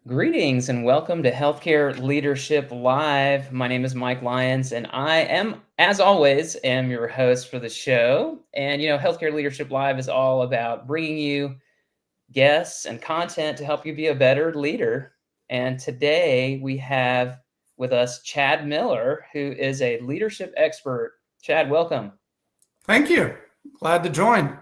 Greetings and welcome to Healthcare Leadership Live. My name is Mike Lyons, and I am, as always, am your host for the show. And Healthcare Leadership Live is all about bringing you guests and content to help you be a better leader. And today we have with us Chad Miller, who is a leadership expert. Chad, welcome. Thank you. Glad to join.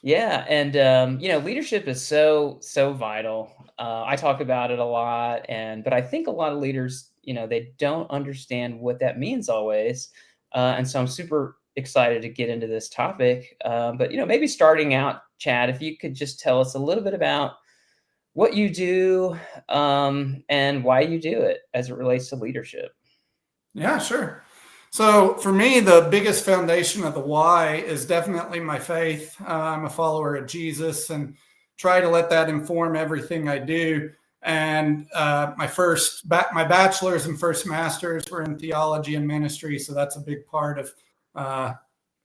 Yeah, and leadership is so vital. I talk about it a lot, but I think a lot of leaders, they don't understand what that means always, and so I'm super excited to get into this topic. But maybe starting out, Chad, if you could just tell us a little bit about what you do, and why you do it as it relates to leadership. Yeah, sure. So for me, the biggest foundation of the why is definitely my faith. I'm a follower of Jesus and try to let that inform everything I do. And my bachelor's and first master's were in theology and ministry, so that's a big part of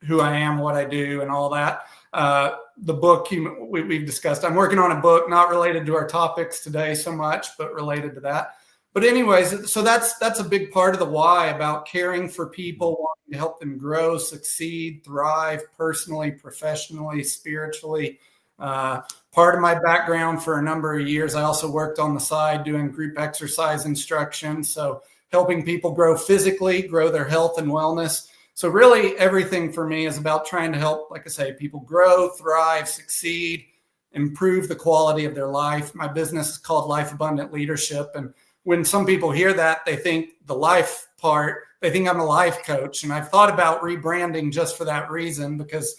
who I am, what I do, and all that. The book we've discussed, I'm working on a book not related to our topics today so much, but related to that. But anyways, so that's a big part of the why, about caring for people, wanting to help them grow, succeed, thrive personally, professionally, spiritually. Part of my background for a number of years, I also worked on the side doing group exercise instruction. So helping people grow physically, grow their health and wellness. So really everything for me is about trying to help, like I say, people grow, thrive, succeed, improve the quality of their life. My business is called Life Abundant Leadership. And when some people hear that, they think the life part, they think I'm a life coach. And I've thought about rebranding just for that reason, because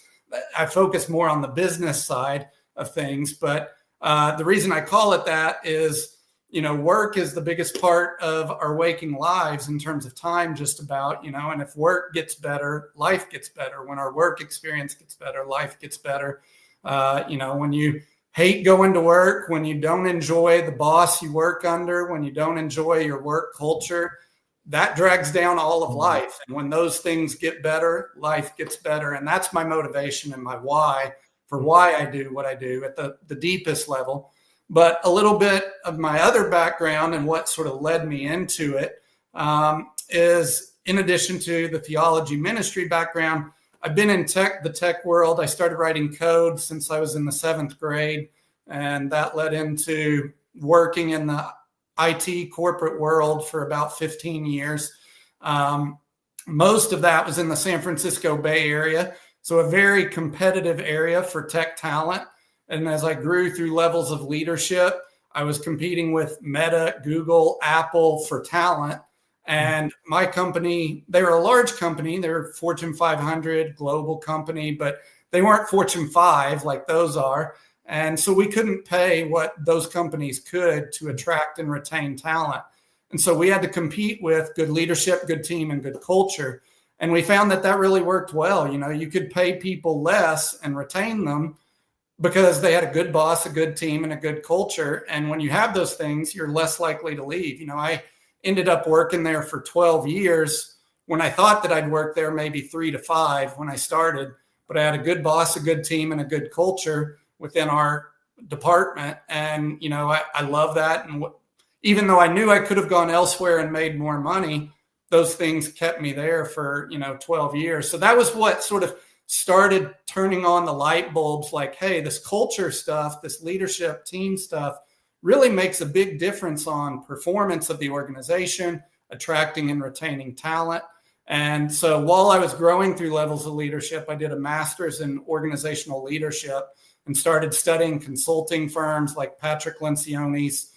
I focus more on the business side of things. But the reason I call it that is, work is the biggest part of our waking lives in terms of time, just about, and if work gets better, life gets better. When our work experience gets better, life gets better. When you hate going to work, when you don't enjoy the boss you work under, when you don't enjoy your work culture, that drags down all of life. And when those things get better, life gets better. And that's my motivation and my why for why I do what I do at the deepest level. But a little bit of my other background and what sort of led me into it is, in addition to the theology ministry background, I've been in the tech world. I started writing code since I was in the 7th grade, and that led into working in the IT corporate world for about 15 years. Most of that was in the San Francisco Bay Area, so a very competitive area for tech talent. And as I grew through levels of leadership, I was competing with Meta, Google, Apple for talent. And my company, they were a large company. They were Fortune 500 global company, but they weren't Fortune 5 like those are. And so we couldn't pay what those companies could to attract and retain talent. And so we had to compete with good leadership, good team, and good culture. And we found that really worked well. You could pay people less and retain them because they had a good boss, a good team, and a good culture. And when you have those things, you're less likely to leave. I ended up working there for 12 years when I thought that I'd work there maybe 3 to 5 when I started. But I had a good boss, a good team, and a good culture within our department. And, I love that. And even though I knew I could have gone elsewhere and made more money, those things kept me there for, 12 years. So that was what sort of started turning on the light bulbs, like, hey, this culture stuff, this leadership team stuff really makes a big difference on performance of the organization, attracting and retaining talent. And so while I was growing through levels of leadership, I did a master's in organizational leadership and started studying consulting firms like Patrick Lencioni's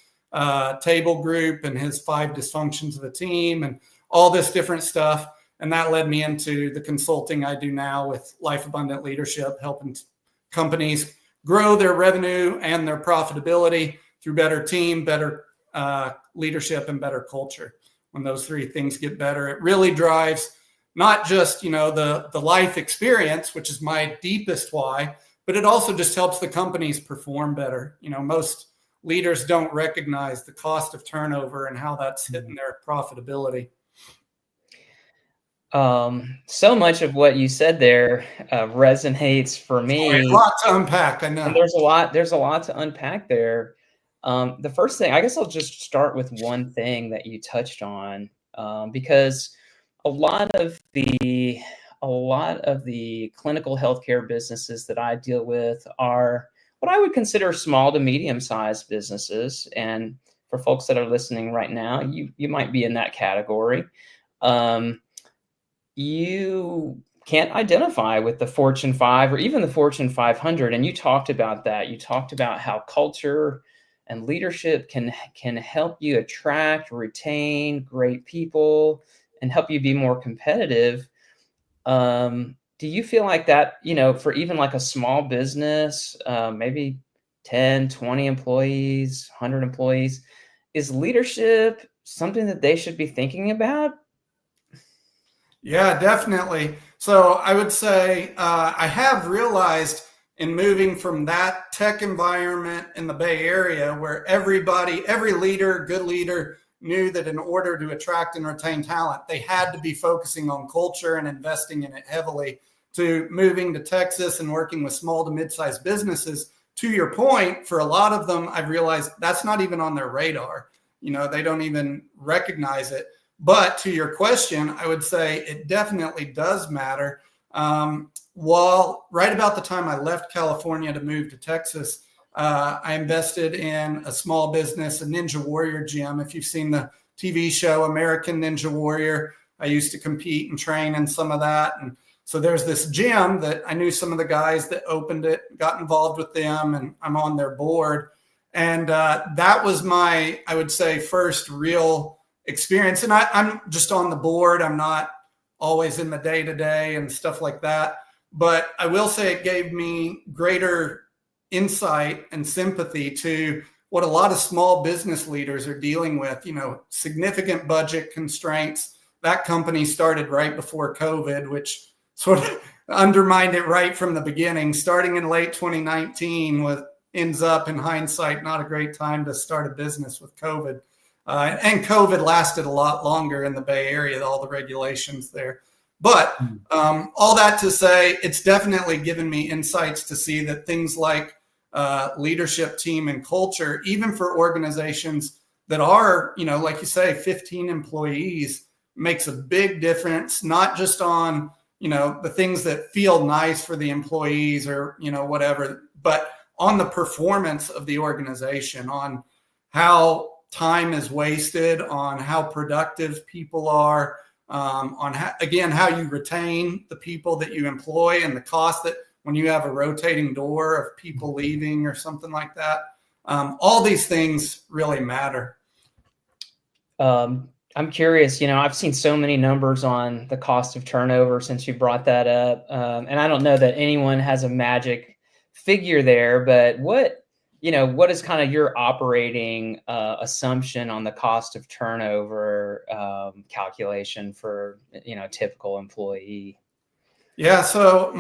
Table Group and his 5 dysfunctions of a team and all this different stuff. And that led me into the consulting I do now with Life Abundant Leadership, helping companies grow their revenue and their profitability through better team, better leadership, and better culture. When those 3 things get better, it really drives not just, the life experience, which is my deepest why, but it also just helps the companies perform better. Most leaders don't recognize the cost of turnover and how that's hitting their profitability. So much of what you said there resonates for me. Sorry, a lot to unpack, I know. And there's a lot to unpack there. The first thing, I guess I'll just start with one thing that you touched on, because a lot of the a lot of the clinical healthcare businesses that I deal with are what I would consider small to medium-sized businesses. And for folks that are listening right now, you might be in that category. Um, you can't identify with the Fortune 5 or even the Fortune 500, and you talked about that. You talked about how culture and leadership can help you attract, retain great people, and help you be more competitive. Do you feel like that, for even like a small business, maybe 10, 20 employees, 100 employees, is leadership something that they should be thinking about? Yeah, definitely. So I would say I have realized in moving from that tech environment in the Bay Area where every leader, good leader, knew that in order to attract and retain talent, they had to be focusing on culture and investing in it heavily, to moving to Texas and working with small to mid-sized businesses. To your point, for a lot of them, I've realized that's not even on their radar. They don't even recognize it. But to your question, I would say it definitely does matter. Well, right about the time I left California to move to Texas, I invested in a small business, a Ninja Warrior gym. If you've seen the TV show American Ninja Warrior, I used to compete and train in some of that. And so there's this gym that I knew some of the guys that opened it, got involved with them, and I'm on their board. And that was my, I would say, first real experience. And I'm just on the board. I'm not always in the day-to-day and stuff like that. But I will say it gave me greater insight and sympathy to what a lot of small business leaders are dealing with, significant budget constraints. That company started right before COVID, which sort of undermined it right from the beginning. Starting in late 2019 ends up, in hindsight, not a great time to start a business with COVID. And COVID lasted a lot longer in the Bay Area, all the regulations there. But all that to say, it's definitely given me insights to see that things like leadership, team, and culture, even for organizations that are, like you say, 15 employees, makes a big difference, not just on, the things that feel nice for the employees or, whatever, but on the performance of the organization, on how time is wasted, on how productive people are, on how you retain the people that you employ, and the cost that when you have a rotating door of people leaving or something like that. All these things really matter. I'm curious, I've seen so many numbers on the cost of turnover since you brought that up. And I don't know that anyone has a magic figure there, but what is kind of your operating assumption on the cost of turnover calculation for, a typical employee? Yeah, so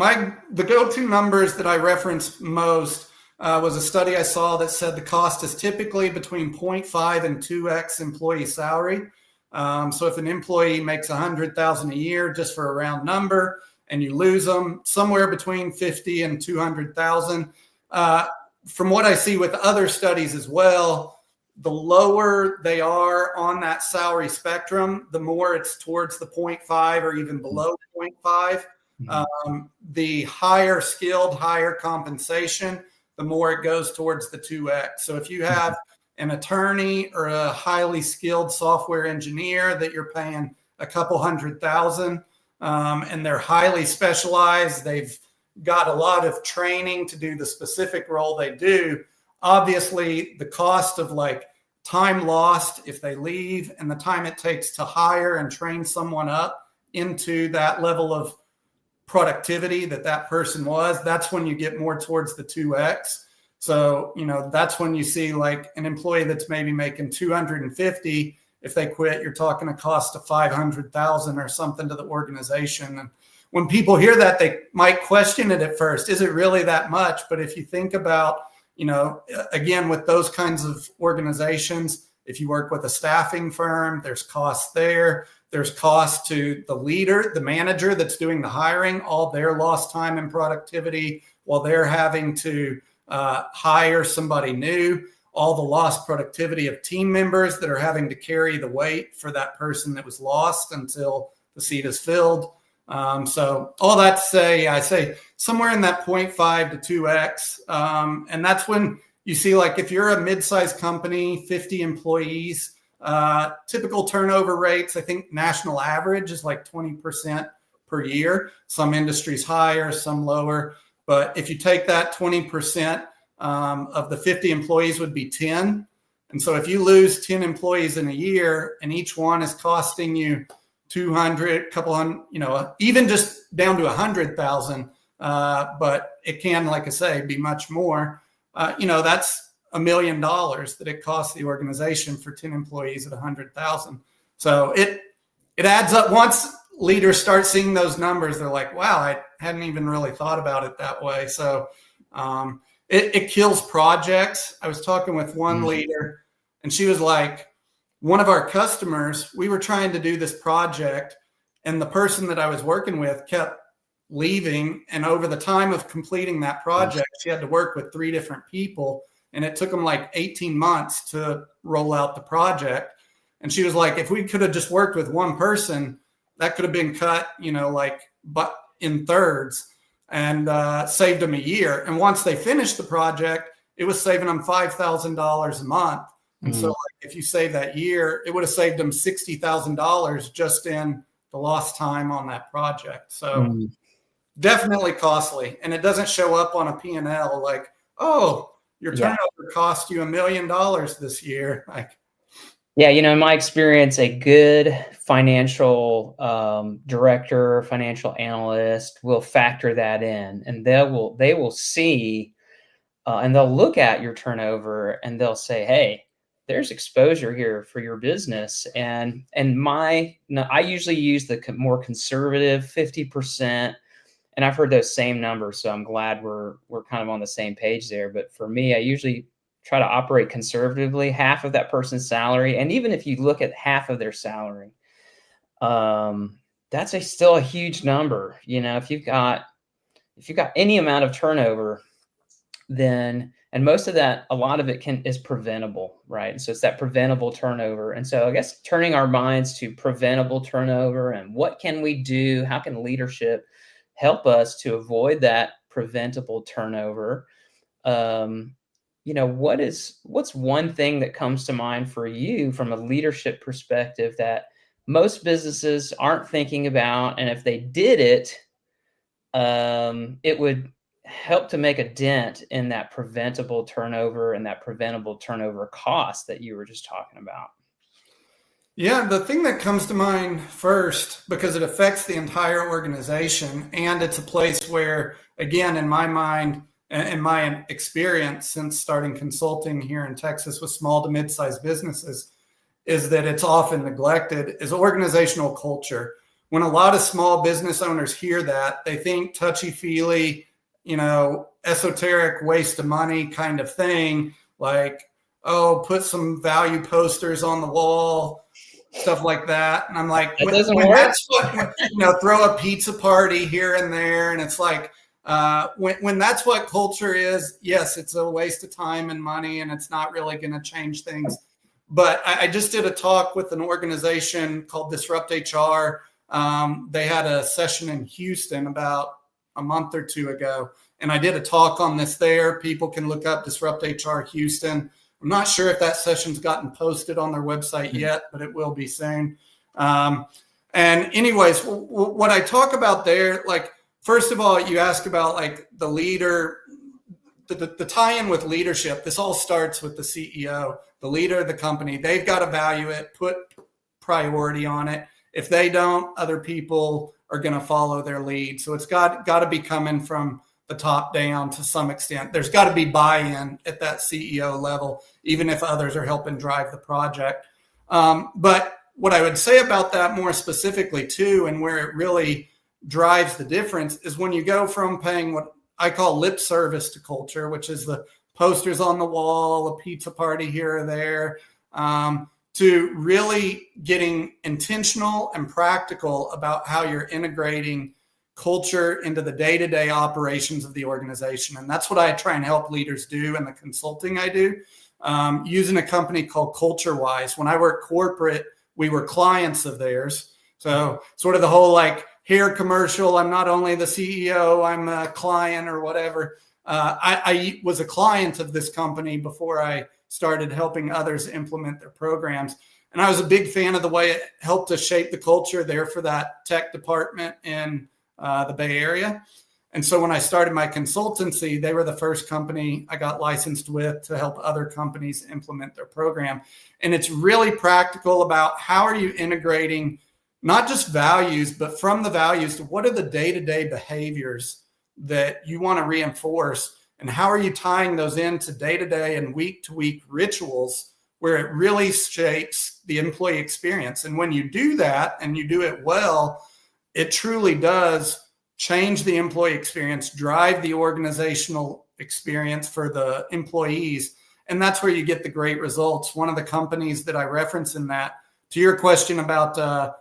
the go-to numbers that I reference most was a study I saw that said the cost is typically between 0.5 and 2x employee salary. So if an employee makes $100,000 a year, just for a round number, and you lose them, somewhere between 50 and 200,000. From what I see with other studies as well, the lower they are on that salary spectrum, the more it's towards the 0.5 or even below 0.5. The higher skilled, higher compensation, the more it goes towards the 2x. So if you have an attorney or a highly skilled software engineer that you're paying a couple $100,000, and they're highly specialized, they've got a lot of training to do the specific role they do. Obviously, the cost of time lost if they leave and the time it takes to hire and train someone up into that level of productivity that person was, that's when you get more towards the 2x. So, that's when you see an employee that's maybe making 250. If they quit, you're talking a cost of 500,000 or something to the organization. And when people hear that, they might question it at first. Is it really that much? But if you think about, again, with those kinds of organizations, if you work with a staffing firm, there's costs there. There's cost to the leader, the manager that's doing the hiring, all their lost time and productivity while they're having to hire somebody new. all the lost productivity of team members that are having to carry the weight for that person that was lost until the seat is filled. So all that to say, I say somewhere in that 0.5 to 2x. And that's when you see, like, if you're a mid-sized company, 50 employees, typical turnover rates, I think national average is like 20% per year. Some industries higher, some lower. But if you take that 20%, of the 50 employees would be 10. And so if you lose 10 employees in a year and each one is costing you 200, couple hundred, even just down to 100,000, but it can, like I say, be much more, that's $1 million that it costs the organization for 10 employees at 100,000. So it adds up. Once leaders start seeing those numbers, they're like, wow, I hadn't even really thought about it that way. So, it kills projects. I was talking with one leader, and she was like, one of our customers, we were trying to do this project, and the person that I was working with kept leaving. And over the time of completing that project, she had to work with 3 different people, and it took them like 18 months to roll out the project. And she was like, if we could have just worked with one person, that could have been cut, but in thirds, and saved them a year. And once they finished the project, it was saving them $5,000 a month. And so if you save that year, it would have saved them $60,000 just in the lost time on that project. So definitely costly. And it doesn't show up on a P&L like, oh, your turnover cost you $1 million this year. Yeah, in my experience, a good financial director, financial analyst will factor that in, and they will see, and they'll look at your turnover, and they'll say, "Hey, there's exposure here for your business." And I usually use the more conservative 50%, and I've heard those same numbers, so I'm glad we're kind of on the same page there. But for me, I usually try to operate conservatively, half of that person's salary. And even if you look at half of their salary, that's still a huge number. If you've got any amount of turnover, then, and most of that, a lot of it is preventable, right? And so it's that preventable turnover. And so I guess turning our minds to preventable turnover and what can we do? How can leadership help us to avoid that preventable turnover? What's one thing that comes to mind for you from a leadership perspective that most businesses aren't thinking about? And if they did it, it would help to make a dent in that preventable turnover and that preventable turnover cost that you were just talking about. Yeah, the thing that comes to mind first, because it affects the entire organization, and it's a place where, again, in my mind, in my experience since starting consulting here in Texas with small to mid-sized businesses, is that it's often neglected, is organizational culture. When a lot of small business owners hear that, they think touchy-feely, esoteric waste of money kind of thing, like, oh, put some value posters on the wall, stuff like that. And I'm like, when that's what, throw a pizza party here and there. And it's like, when that's what culture is, yes, it's a waste of time and money, and it's not really going to change things. But I just did a talk with an organization called Disrupt HR. They had a session in Houston about a month or 2 ago, and I did a talk on this there. People can look up Disrupt HR Houston. I'm not sure if that session's gotten posted on their website yet, but it will be soon. And anyways, what I talk about there, like, first of all, you ask about like the leader, the tie-in with leadership. This all starts with the CEO, the leader of the company. They've got to value it, put priority on it. If they don't, other people are going to follow their lead. So it's got to be coming from the top down to some extent. There's got to be buy-in at that CEO level, even if others are helping drive the project. But what I would say about that more specifically too, and where it really drives the difference, is when you go from paying what I call lip service to culture, which is the posters on the wall, a pizza party here or there, to really getting intentional and practical about how you're integrating culture into the day-to-day operations of the organization. And that's what I try and help leaders do in the consulting I do, using a company called CultureWise. When I worked corporate, we were clients of theirs. So sort of the whole like hair commercial, I'm not only the CEO, I'm a client or whatever. I was a client of this company before I started helping others implement their programs. And I was a big fan of the way it helped to shape the culture there for that tech department in the Bay Area. And so when I started my consultancy, they were the first company I got licensed with to help other companies implement their program. And it's really practical about how are you integrating not just values, but from the values to what are the day-to-day behaviors that you want to reinforce, and how are you tying those into day-to-day and week-to-week rituals where it really shapes the employee experience. And when you do that and you do it well, it truly does change the employee experience, drive the organizational experience for the employees. And that's where you get the great results. One of the companies that I reference in that, to your question about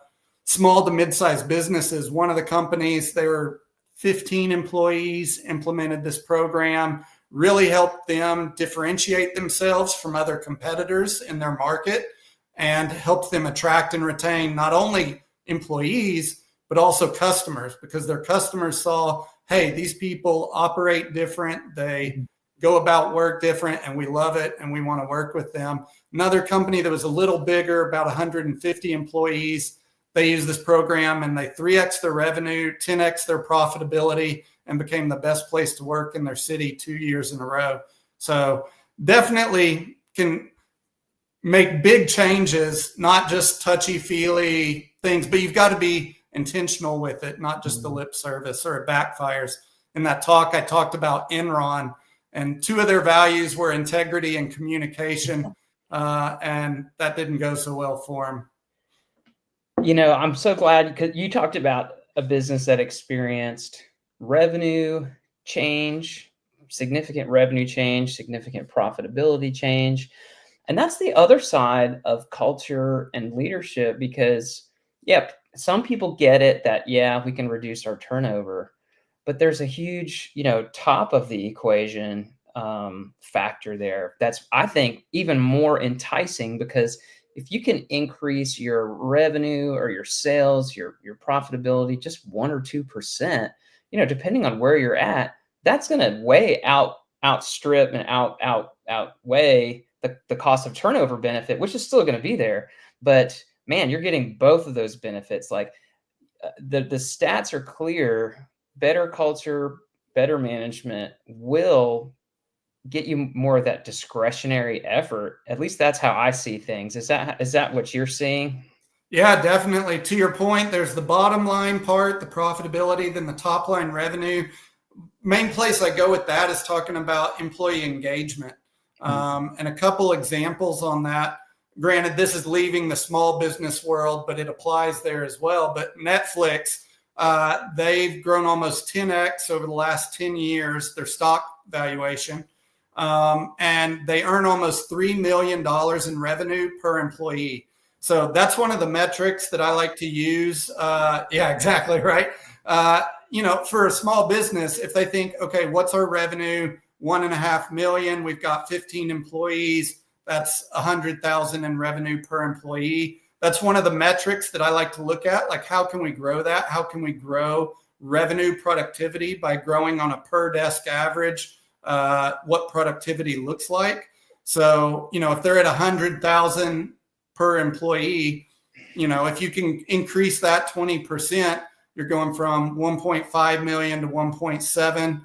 small to mid-sized businesses, one of the companies, they were 15 employees, implemented this program, really helped them differentiate themselves from other competitors in their market, and helped them attract and retain not only employees, but also customers, because their customers saw, hey, these people operate different. They go about work different, and we love it, and we want to work with them. Another company that was a little bigger, about 150 employees, they used this program and they 3x their revenue, 10x their profitability, and became the best place to work in their city 2 years in a row. So definitely can make big changes, not just touchy-feely things, but you've got to be intentional with it, not just the lip service or it backfires. In that talk, I talked about Enron, and two of their values were integrity and communication, and that didn't go so well for them. You know, I'm so glad because you talked about a business that experienced revenue change, significant revenue change, significant profitability change. And that's the other side of culture and leadership, because, yeah, some people get it that, yeah, we can reduce our turnover, but there's a huge, top of the equation factor there. That's, I think, even more enticing, because if you can increase your revenue or your sales, your profitability, just 1 or 2%, depending on where you're at, that's going to way outstrip and outweigh the cost of turnover benefit, which is still going to be there. But man, you're getting both of those benefits. Like the stats are clear. Better culture, better management will get you more of that discretionary effort. At least that's how I see things. Is that what you're seeing? Yeah, definitely. To your point, there's the bottom line part, the profitability, then the top line revenue. Main place I go with that is talking about employee engagement. And a couple examples on that. Granted, this is leaving the small business world, but it applies there as well. But Netflix, they've grown almost 10x over the last 10 years, their stock valuation. And they earn almost $3 million in revenue per employee. So that's one of the metrics that I like to use. Yeah, exactly. Right. For a small business, if they think, okay, what's our revenue? 1.5 million. We've got 15 employees. That's 100,000 in revenue per employee. That's one of the metrics that I like to look at. Like, how can we grow that? How can we grow revenue productivity by growing on a per desk average? What productivity looks like. So, if they're at 100,000 per employee, if you can increase that 20%, you're going from 1.5 million to 1.7.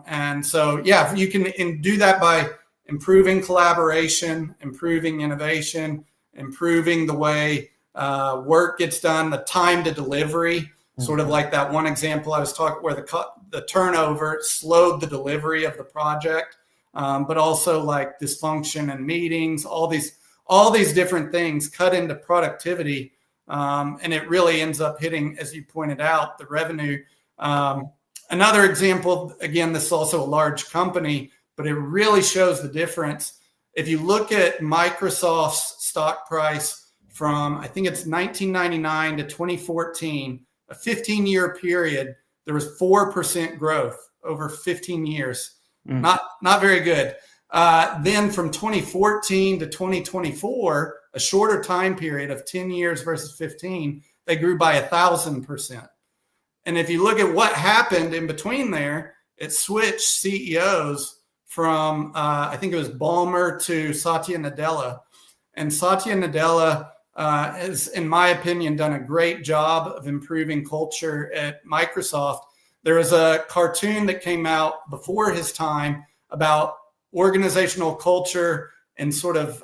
And so, yeah, you can do that by improving collaboration, improving innovation, improving the way work gets done, the time to delivery. Sort of like that one example I was talking where the turnover slowed the delivery of the project, but also like dysfunction and meetings, all these different things cut into productivity. And it really ends up hitting, as you pointed out, the revenue. Another example, again, this is also a large company, but it really shows the difference. If you look at Microsoft's stock price from, I think it's 1999 to 2014, a 15-year period, there was 4% growth over 15 years. Not very good. Then from 2014 to 2024, a shorter time period of 10 years versus 15, they grew by 1,000%. And if you look at what happened in between there, it switched CEOs from, I think it was Ballmer to Satya Nadella. And Satya Nadella has, in my opinion, done a great job of improving culture at Microsoft. There was a cartoon that came out before his time about organizational culture and sort of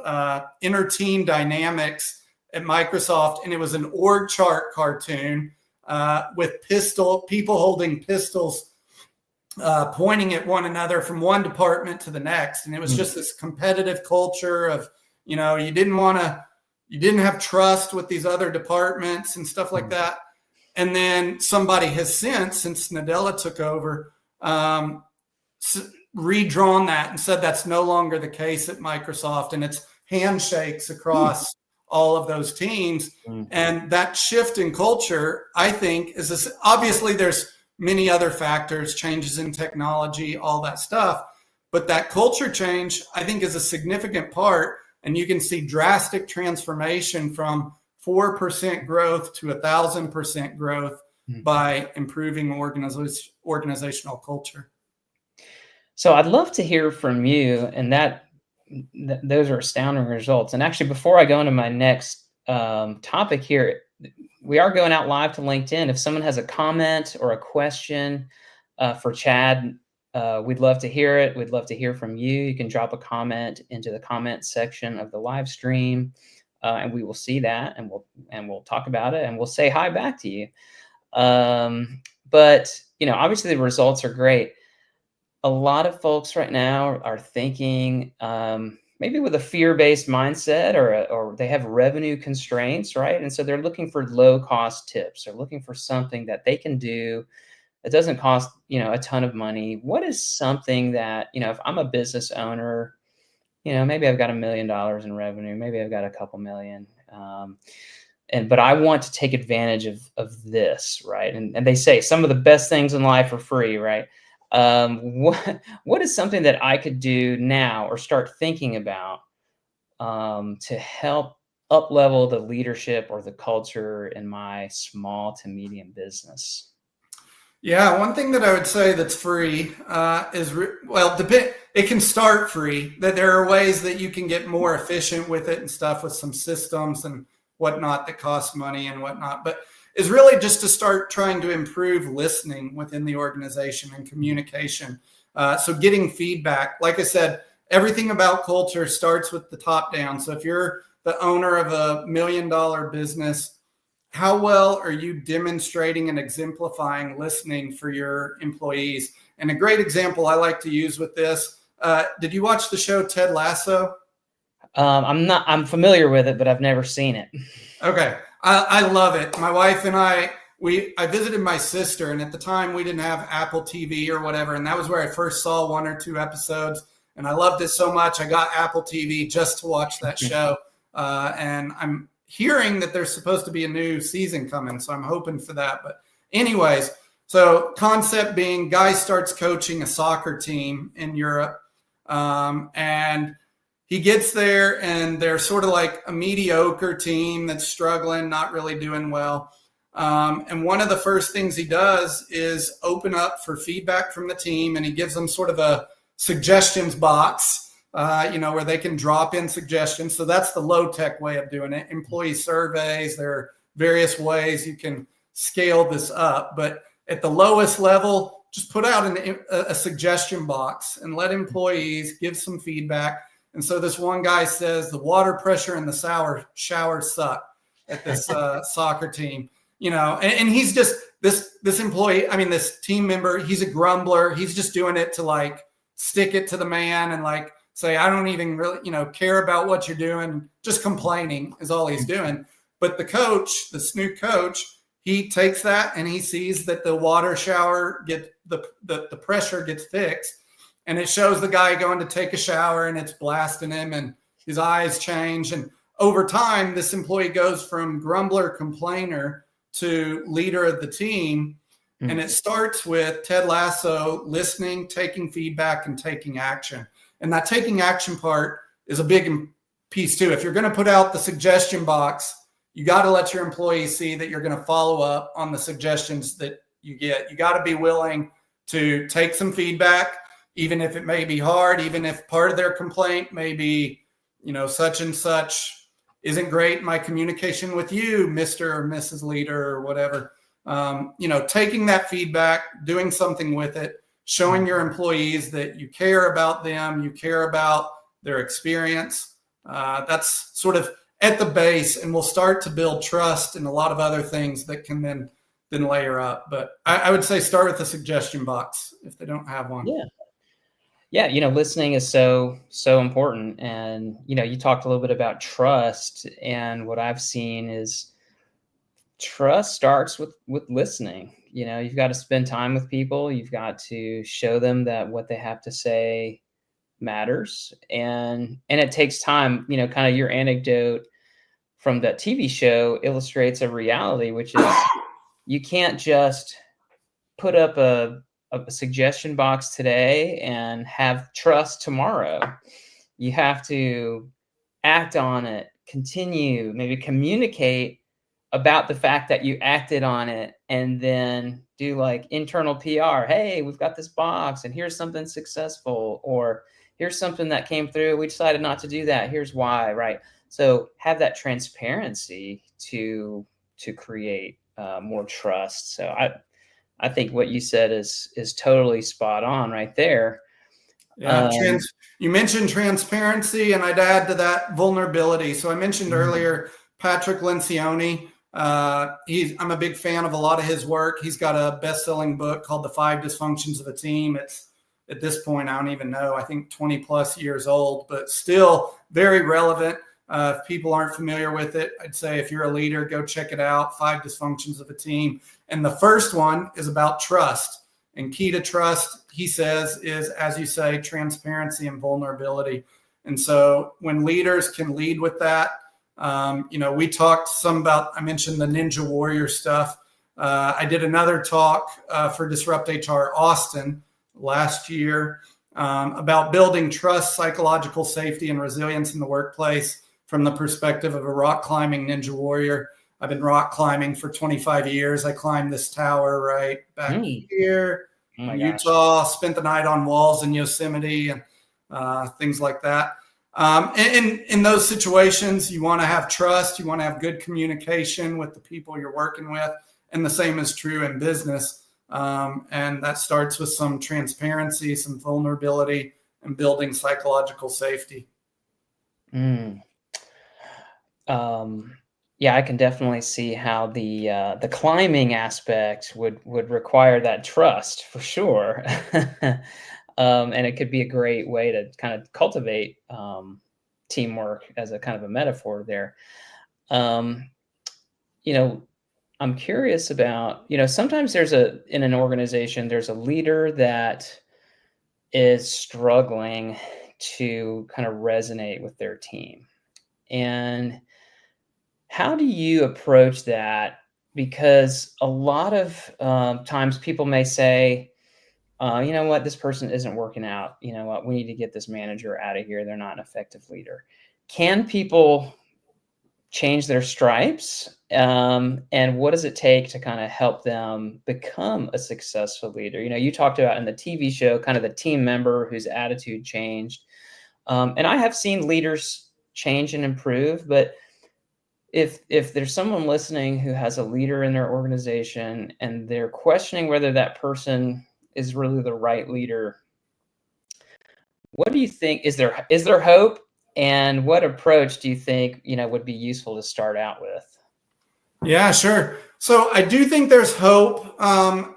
inner team dynamics at Microsoft. And it was an org chart cartoon with people holding pistols pointing at one another from one department to the next. And it was just this competitive culture of, you didn't have trust with these other departments and stuff like that. And then somebody has since Nadella took over, redrawn that and said that's no longer the case at Microsoft, and it's handshakes across all of those teams. And that shift in culture, I think, is this, obviously there's many other factors, changes in technology, all that stuff, but that culture change, I think, is a significant part. And you can see drastic transformation from 4% growth to 1,000% growth by improving organizational culture. So I'd love to hear from you, and those are astounding results. And actually, before I go into my next topic here, we are going out live to LinkedIn. If someone has a comment or a question for Chad, we'd love to hear it. We'd love to hear from you. You can drop a comment into the comment section of the live stream, and we will see that, and we'll talk about it, and we'll say hi back to you. But obviously the results are great. A lot of folks right now are thinking maybe with a fear-based mindset, or they have revenue constraints, right? And so they're looking for low-cost tips. They're looking for something that they can do that doesn't cost a ton of money. What is something that if I'm a business owner, maybe I've got $1 million in revenue, maybe I've got a couple million, but I want to take advantage of this, right? And they say some of the best things in life are free, right? What is something that I could do now or start thinking about to help up-level the leadership or the culture in my small to medium business? Yeah, one thing that I would say that's free it can start free. That there are ways that you can get more efficient with it and stuff with some systems and whatnot that cost money and whatnot. But is really just to start trying to improve listening within the organization and communication. So getting feedback, like I said, everything about culture starts with the top down. So if you're the owner of $1 million business, how well are you demonstrating and exemplifying listening for your employees? And a great example I like to use with this, did you watch the show Ted Lasso? I'm familiar with it, but I've never seen it. Okay. I love it. My wife and I visited my sister, and at the time we didn't have Apple TV or whatever. And that was where I first saw 1 or 2 episodes. And I loved it so much. I got Apple TV just to watch that show. And I'm hearing that there's supposed to be a new season coming. So I'm hoping for that. But anyways, so concept being guy starts coaching a soccer team in Europe. And he gets there and they're sort of like a mediocre team that's struggling, not really doing well. And one of the first things he does is open up for feedback from the team, and he gives them sort of a suggestions box, where they can drop in suggestions. So that's the low-tech way of doing it. Employee surveys, there are various ways you can scale this up. But at the lowest level, just put out a suggestion box and let employees give some feedback. And so this one guy says the water pressure in the shower suck at this soccer team, and he's just this employee. I mean, this team member, he's a grumbler. He's just doing it to like stick it to the man and like say, I don't even really, care about what you're doing. Just complaining is all he's doing. But the coach, this new coach, he takes that and he sees that the water shower the pressure gets fixed. And it shows the guy going to take a shower and it's blasting him and his eyes change. And over time, this employee goes from grumbler, complainer to leader of the team. And it starts with Ted Lasso, listening, taking feedback, and taking action. And that taking action part is a big piece too. If you're going to put out the suggestion box, you got to let your employees see that you're going to follow up on the suggestions that you get. You got to be willing to take some feedback, even if it may be hard, even if part of their complaint may be, such and such isn't great. My communication with you, Mr. or Mrs. Leader or whatever. Taking that feedback, doing something with it, showing your employees that you care about them, you care about their experience. That's sort of at the base, and we'll start to build trust and a lot of other things that can then layer up. But I would say start with the suggestion box if they don't have one. Yeah. Listening is so important. And, you talked a little bit about trust, and what I've seen is trust starts with listening. You've got to spend time with people. You've got to show them that what they have to say matters. And it takes time. Kind of your anecdote from that TV show illustrates a reality, which is you can't just put up a suggestion box today and have trust tomorrow. You have to act on it, continue, maybe communicate about the fact that you acted on it, and then do like internal PR. Hey, we've got this box and here's something successful, or here's something that came through. We decided not to do that. Here's why, right? So have that transparency to create more trust. So I think what you said is totally spot on right there. Yeah, you mentioned transparency, and I'd add to that vulnerability. So I mentioned earlier Patrick Lencioni. I'm a big fan of a lot of his work. He's got a best-selling book called The 5 Dysfunctions of a Team. It's at this point, I don't even know, I think 20 plus years old, but still very relevant. If people aren't familiar with it, I'd say if you're a leader, go check it out, 5 Dysfunctions of a Team. And the first one is about trust. And key to trust, he says, is, as you say, transparency and vulnerability. And so when leaders can lead with that, we talked some about, I mentioned the Ninja Warrior stuff. I did another talk for Disrupt HR Austin last year about building trust, psychological safety, and resilience in the workplace from the perspective of a rock climbing Ninja Warrior. I've been rock climbing for 25 years. I climbed this tower right back here in Utah, spent the night on walls in Yosemite and things like that. And in those situations, you want to have trust. You want to have good communication with the people you're working with. And the same is true in business. And that starts with some transparency, some vulnerability, and building psychological safety. Yeah, I can definitely see how the climbing aspect would require that trust for sure. And it could be a great way to kind of cultivate teamwork as a kind of a metaphor there. I'm curious about, sometimes in an organization, there's a leader that is struggling to kind of resonate with their team. And how do you approach that? Because a lot of times people may say, you know what, this person isn't working out. You know what, we need to get this manager out of here. They're not an effective leader. Can people change their stripes? And what does it take to kind of help them become a successful leader? You talked about in the TV show, kind of the team member whose attitude changed. And I have seen leaders change and improve, but if there's someone listening who has a leader in their organization and they're questioning whether that person is really the right leader, what do you think? Is there hope? And what approach do you think, would be useful to start out with? Yeah, sure. So I do think there's hope.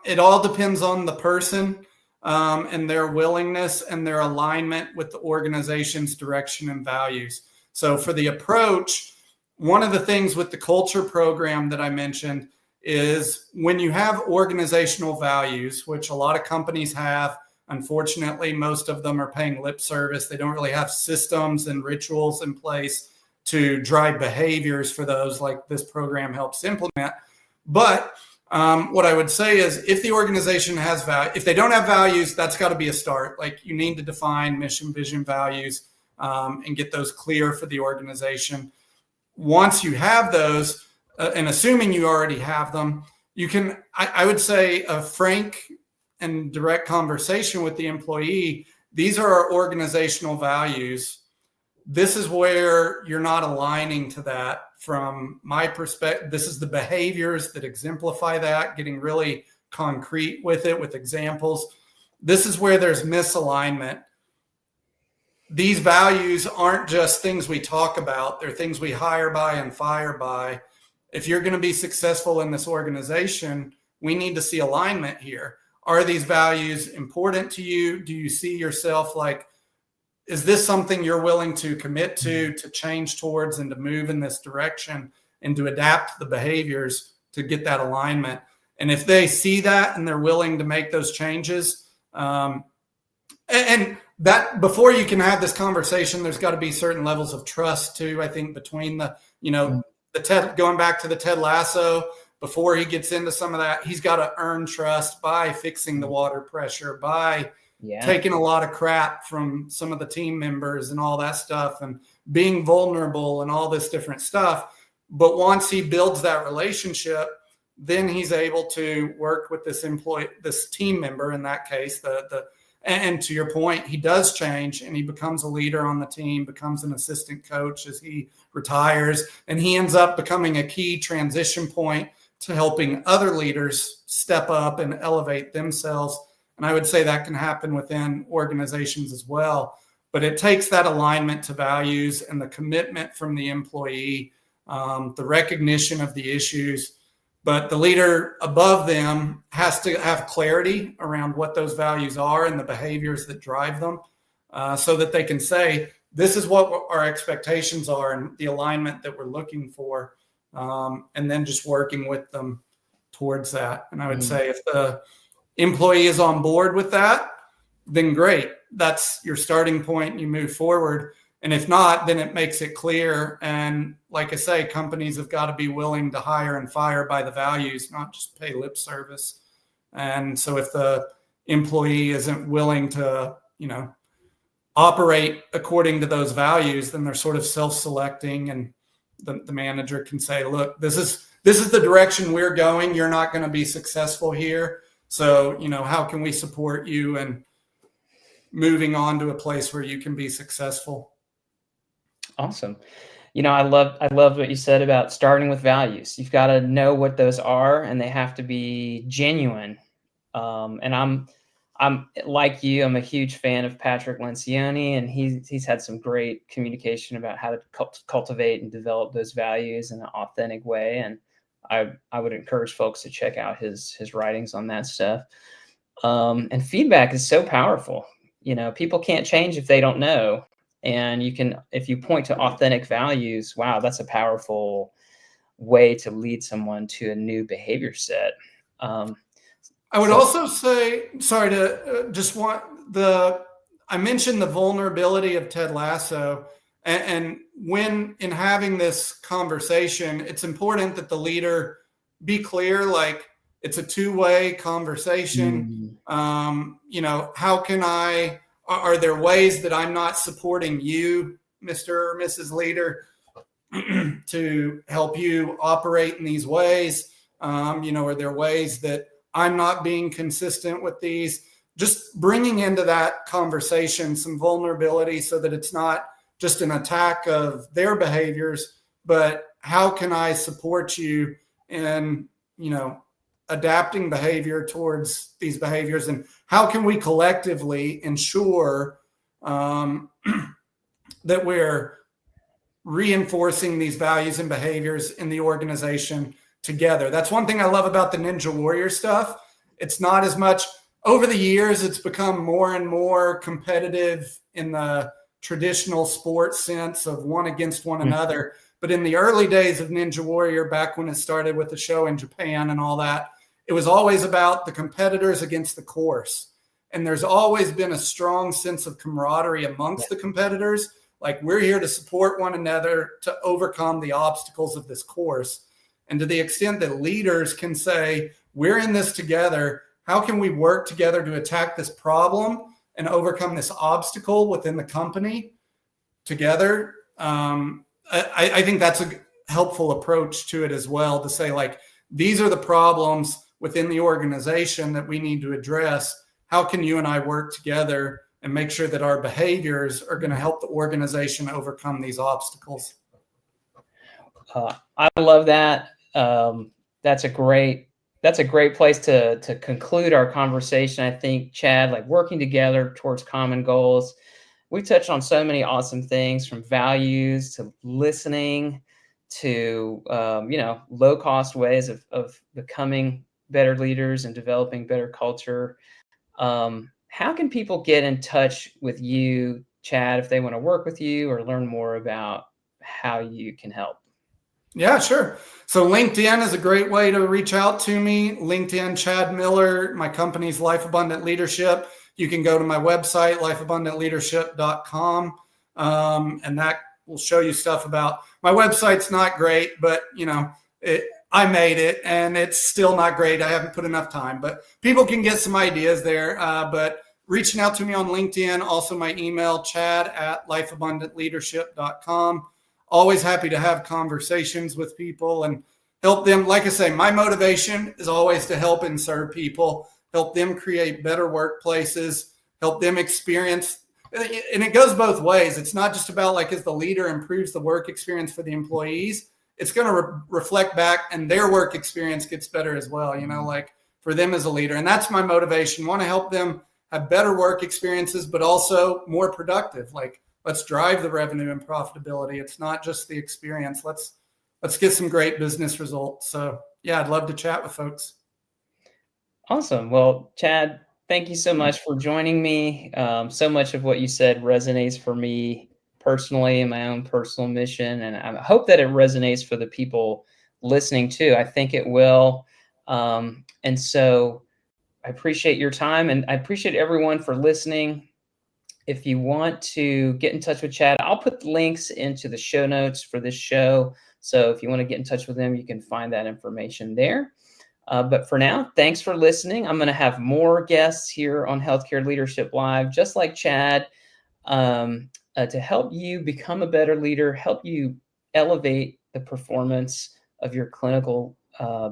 It all depends on the person and their willingness and their alignment with the organization's direction and values. So for the approach, one of the things with the culture program that I mentioned is when you have organizational values, which a lot of companies have, unfortunately, most of them are paying lip service. They don't really have systems and rituals in place to drive behaviors for those like this program helps implement. But what I would say is if the organization has value, if they don't have values, that's got to be a start. Like you need to define mission, vision, values, and get those clear for the organization. Once you have those, and assuming you already have them, you can, I would say, a frank and direct conversation with the employee. These are our organizational values. This is where you're not aligning to that from my perspective. This is the behaviors that exemplify that, getting really concrete with it, with examples. This is where there's misalignment. These values aren't just things we talk about. They're things we hire by and fire by. If you're going to be successful in this organization, we need to see alignment here. Are these values important to you? Do you see yourself like, is this something you're willing to commit to change towards, and to move in this direction, and to adapt the behaviors to get that alignment? And if they see that and they're willing to make those changes, and that before you can have this conversation, there's got to be certain levels of trust too, I think, between going back to the Ted Lasso, before he gets into some of that, he's got to earn trust by fixing the water pressure, by taking a lot of crap from some of the team members and all that stuff, and being vulnerable and all this different stuff. But once he builds that relationship, then he's able to work with this team member in that case, and to your point, he does change and he becomes a leader on the team, becomes an assistant coach as he retires, and he ends up becoming a key transition point to helping other leaders step up and elevate themselves. And I would say that can happen within organizations as well. But it takes that alignment to values and the commitment from the employee, the recognition of the issues. But the leader above them has to have clarity around what those values are and the behaviors that drive them, so that they can say, this is what our expectations are and the alignment that we're looking for, and then just working with them towards that. And I would say if the employee is on board with that, then great. That's your starting point and you move forward. And if not, then it makes it clear. And like I say, companies have got to be willing to hire and fire by the values, not just pay lip service. And so if the employee isn't willing to, operate according to those values, then they're sort of self-selecting, and the manager can say, look, this is the direction we're going. You're not going to be successful here. So, how can we support you and moving on to a place where you can be successful? Awesome. I love what you said about starting with values. You've got to know what those are, and they have to be genuine. And I'm like you, I'm a huge fan of Patrick Lencioni, and he's had some great communication about how to cultivate and develop those values in an authentic way. And I would encourage folks to check out his writings on that stuff. And feedback is so powerful. People can't change if they don't know. And if you point to authentic values, wow, that's a powerful way to lead someone to a new behavior set. I would also say, sorry to I mentioned the vulnerability of Ted Lasso, and when in having this conversation, it's important that the leader be clear, like it's a two-way conversation. How can are there ways that I'm not supporting you, Mr. or Mrs. Leader, to help you operate in these ways? Are there ways that I'm not being consistent with these? Just bringing into that conversation some vulnerability so that it's not just an attack of their behaviors, but how can I support you in, adapting behavior towards these behaviors, and how can we collectively ensure that we're reinforcing these values and behaviors in the organization together. That's one thing I love about the Ninja Warrior stuff. It's not as much over the years, it's become more and more competitive in the traditional sports sense of one against one another. But in the early days of Ninja Warrior, back when it started with the show in Japan and all that, it was always about the competitors against the course. And there's always been a strong sense of camaraderie amongst the competitors. Like, we're here to support one another to overcome the obstacles of this course. And to the extent that leaders can say, we're in this together, how can we work together to attack this problem and overcome this obstacle within the company together? I think that's a helpful approach to it as well, to say, like, these are the problems within the organization that we need to address. How can you and I work together and make sure that our behaviors are going to help the organization overcome these obstacles? I love that. That's a great place to conclude our conversation. I think, Chad, like working together towards common goals. We touched on so many awesome things, from values to listening to low cost ways of becoming better leaders and developing better culture. How can people get in touch with you, Chad, if they want to work with you or learn more about how you can help? Yeah, sure. So LinkedIn is a great way to reach out to me. LinkedIn, Chad Miller. My company's Life Abundant Leadership. You can go to my website, lifeabundantleadership.com, and that will show you stuff about my website's not great, but I made it, and it's still not great. I haven't put enough time, but people can get some ideas there. But reaching out to me on LinkedIn, also my email, chad@lifeabundantleadership.com. Always happy to have conversations with people and help them. Like I say, my motivation is always to help and serve people, help them create better workplaces, help them experience. And it goes both ways. It's not just about, like, as the leader improves the work experience for the employees, it's going to reflect back, and their work experience gets better as well, like for them as a leader. And that's my motivation. Want to help them have better work experiences, but also more productive. Like, let's drive the revenue and profitability. It's not just the experience. Let's get some great business results. So yeah, I'd love to chat with folks. Awesome. Well, Chad, thank you so much for joining me. So much of what you said resonates for me personally in my own personal mission, and I hope that it resonates for the people listening too. I think it will. And so I appreciate your time, and I appreciate everyone for listening. If you want to get in touch with Chad, I'll put links into the show notes for this show. So if you want to get in touch with him, you can find that information there. But for now, thanks for listening. I'm going to have more guests here on Healthcare Leadership Live, just like Chad, to help you become a better leader, help you elevate the performance of your clinical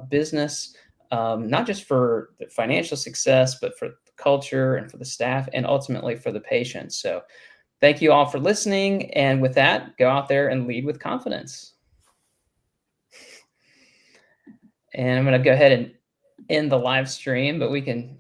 business, not just for the financial success, but for the culture and for the staff, and ultimately for the patients. So thank you all for listening. And with that, go out there and lead with confidence. And I'm going to go ahead and end the live stream, but we can